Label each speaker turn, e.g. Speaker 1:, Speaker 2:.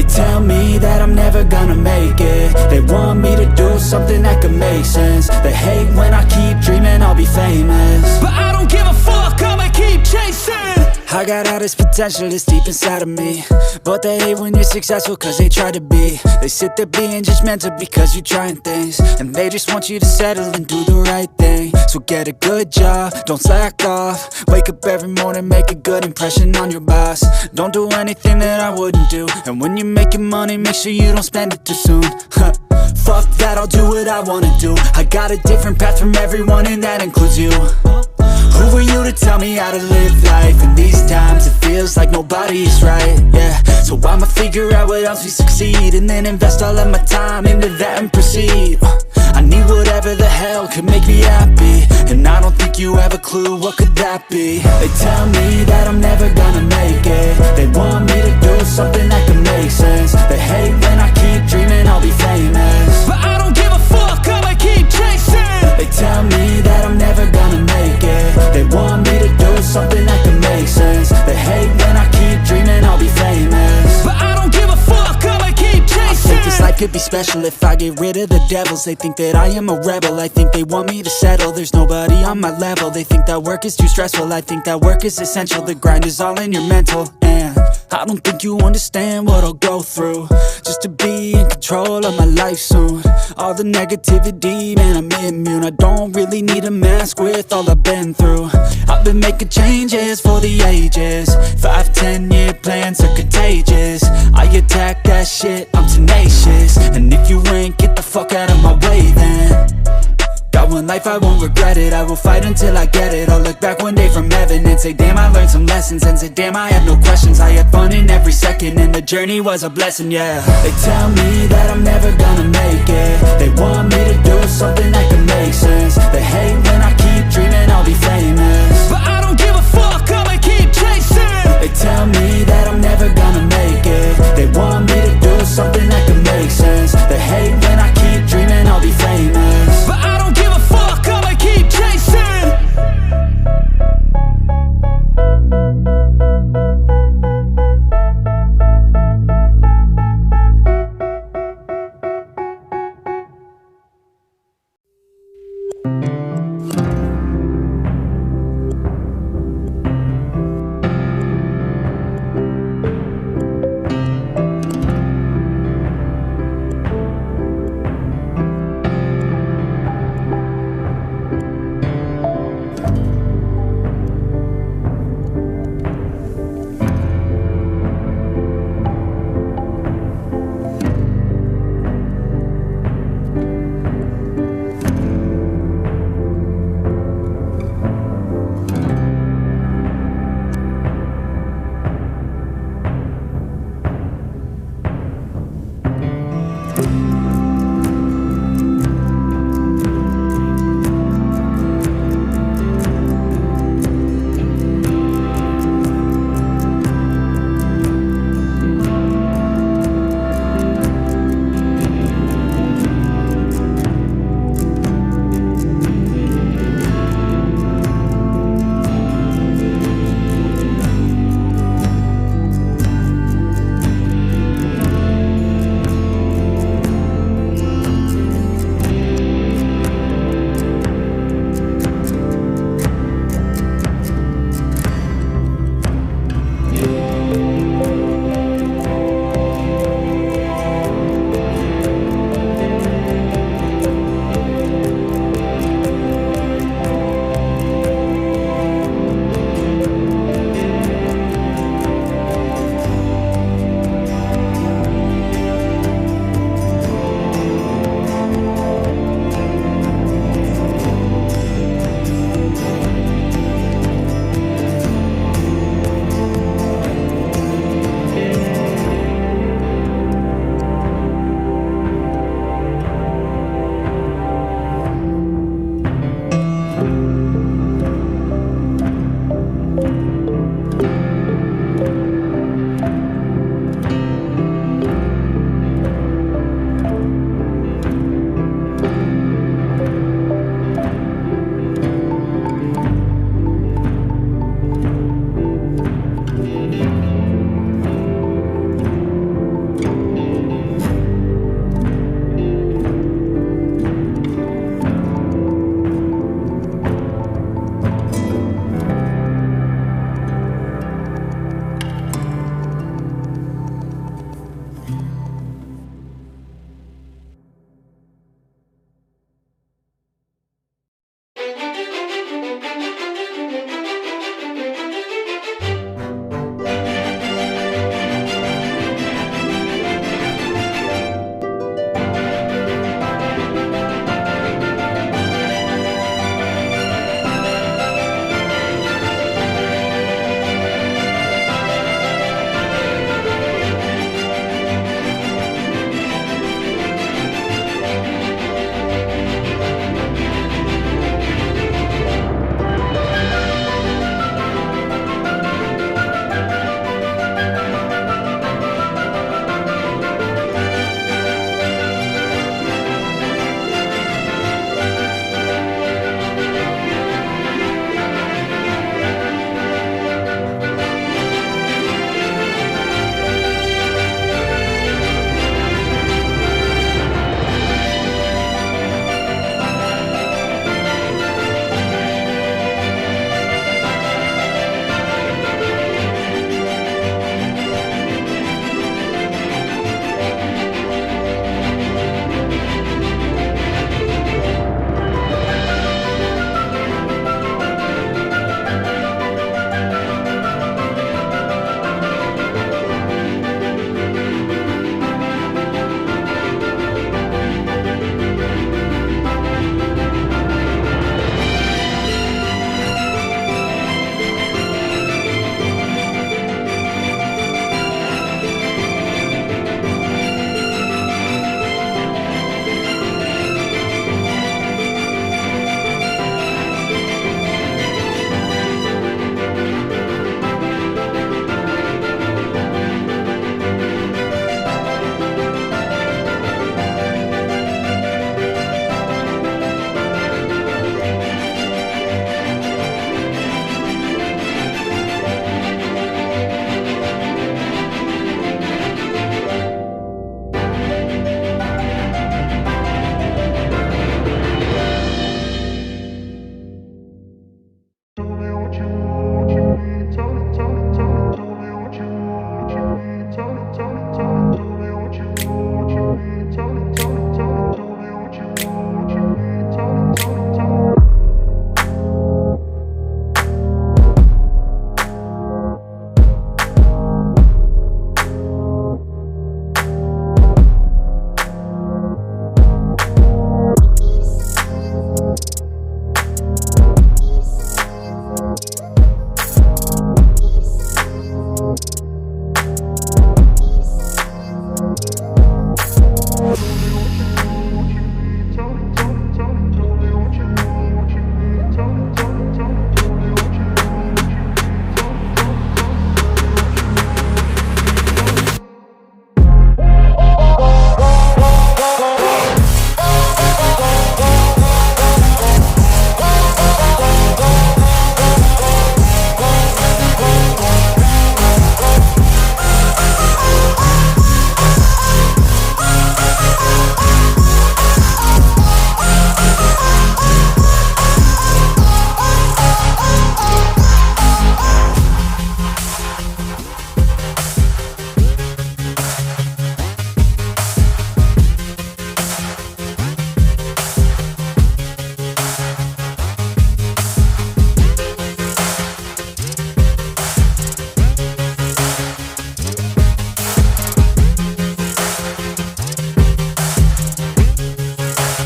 Speaker 1: tell me that I'm never gonna make it. They want me to do something that could make sense. They hate when I keep dreaming I'll be famous,
Speaker 2: but I don't give a fuck, I'ma keep chasing.
Speaker 1: I got all this potential that's deep inside of me, but they hate when you're successful cause they try to be. They sit there being judgmental because you're trying things, and they just want you to settle and do the right thing. So get a good job, don't slack off. Wake up every morning, make a good impression on your boss. Don't do anything that I wouldn't do, and when you're making money, make sure you don't spend it too soon. Fuck that, I'll do what I wanna do. I got a different path from everyone and that includes you. Who are you to tell me how to live life? In these times it feels like nobody is right, yeah. So I'ma figure out what else we succeed, and then invest all of my time into that and proceed. I need whatever the hell could make me happy, and I don't think you have a clue what could that be. They tell me that I'm never gonna make it. They want me to do something that could make sense. They hate when I keep dreaming I'll be famous,
Speaker 2: but I don't give a fuck, I'ma keep chasing.
Speaker 1: They tell me that I'm never gonna make it. They want me to do something that can make sense. They hate when I keep dreaming I'll be famous,
Speaker 2: but I don't give a fuck, I'ma keep chasing.
Speaker 1: I think this life could be special if I get rid of the devils. They think that I am a rebel, I think they want me to settle. There's nobody on my level, they think that work is too stressful. I think that work is essential, the grind is all in your mental. And I don't think you understand what I'll go through just to be in control of my life soon. All the negativity, man, I'm immune. I don't really need a mask with all I've been through. I've been making changes for the ages. 5-10 year plans are contagious. I attack that shit, I'm tenacious. And if you ain't, get the fuck out of my way then. Got one life, I won't regret it. I will fight until I get it. I'll look back one day from heaven and say damn, I learned some lessons. And say damn, I have no questions. I had fun in every second, and the journey was a blessing, yeah. They tell me that I'm never gonna make it.